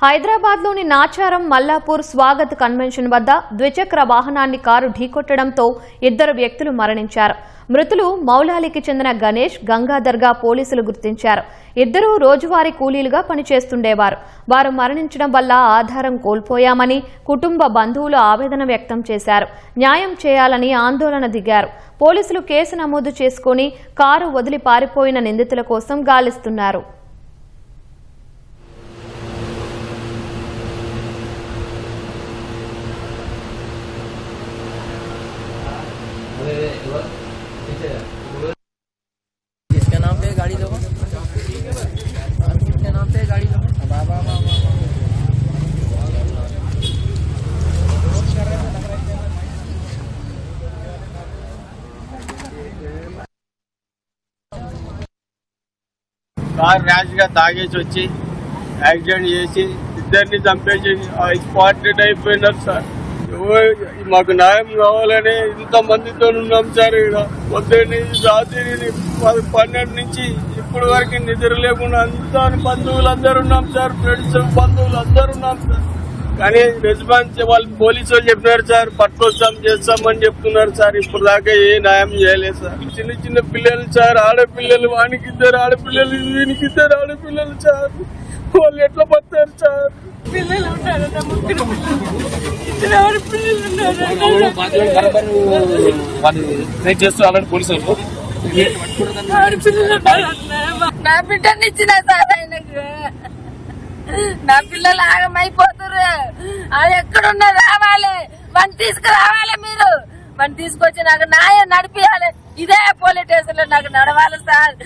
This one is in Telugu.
హైదరాబాద్లోని నాచారం మల్లాపూర్ స్వాగత్ కన్వెన్షన్ వద్ద ద్విచక్ర వాహనాన్ని కారు ఢీకొట్టడంతో ఇద్దరు వ్యక్తులు మరణించారు. మృతులు మౌలాలికి చెందిన గణేష్, గంగాధర్గా పోలీసులు గుర్తించారు. ఇద్దరూ రోజువారీ కూలీలుగా పనిచేస్తుండేవారు. వారు మరణించడం వల్ల ఆధారం కోల్పోయామని కుటుంబ బంధువులు ఆవేదన వ్యక్తం చేశారు. న్యాయం చేయాలని ఆందోళన దిగారు. పోలీసులు కేసు నమోదు చేసుకుని కారు వదిలి పారిపోయిన నిందితుల కోసం గాలిస్తున్నారు. किसके नाम पे गाड़ी लो, किसके नाम पे गाड़ी लो। కార్ ర్యాష్ గా తాగేసి వచ్చి యాక్సిడెంట్ చేసి ఇద్దరిని చంపేసి స్పాట్ డెడ్ అయిపోయినారు సార్. మాకు న్యాయం కావాలని ఇంత మందితో ఉన్నాం సార్. ఇక్కడ పొద్దున్న రాత్రి 12 నుంచి ఇప్పటి వరకు నిద్ర లేకుండా అంతా బంధువులు అందరు ఉన్నాం సార్. ఫ్రెండ్స్ బంధువులు అందరు ఉన్నాం సార్. కానీ రెస్పాన్స్ వాళ్ళు పోలీసు వాళ్ళు చెప్పినారు సార్, పట్టుకొస్తాం చేస్తామని చెప్తున్నారు సార్. ఇప్పుడు దాకా ఏ న్యాయం చేయలేదు సార్. చిన్న చిన్న పిల్లలు సార్, ఆడపిల్లలు, వానికి 2 ఆడపిల్లలు, వీనికి 2 ఆడపిల్లలు సార్. వాళ్ళు ఎట్లా పడతారు సార్? పిల్లలు ఉన్నారు, నా బిడ్డని ఇచ్చిన సార్ ఆయనకు. నా పిల్లలు ఆగమైపోతారు. అది ఎక్కడున్నా రావాలి, వాడిని తీసుకురావాలి. మీరు వాడిని తీసుకొచ్చి నాకు న్యాయం నడిపియాలి. ఇదే పోలీస్ స్టేషన్ లో నాకు నడవాలి సార్.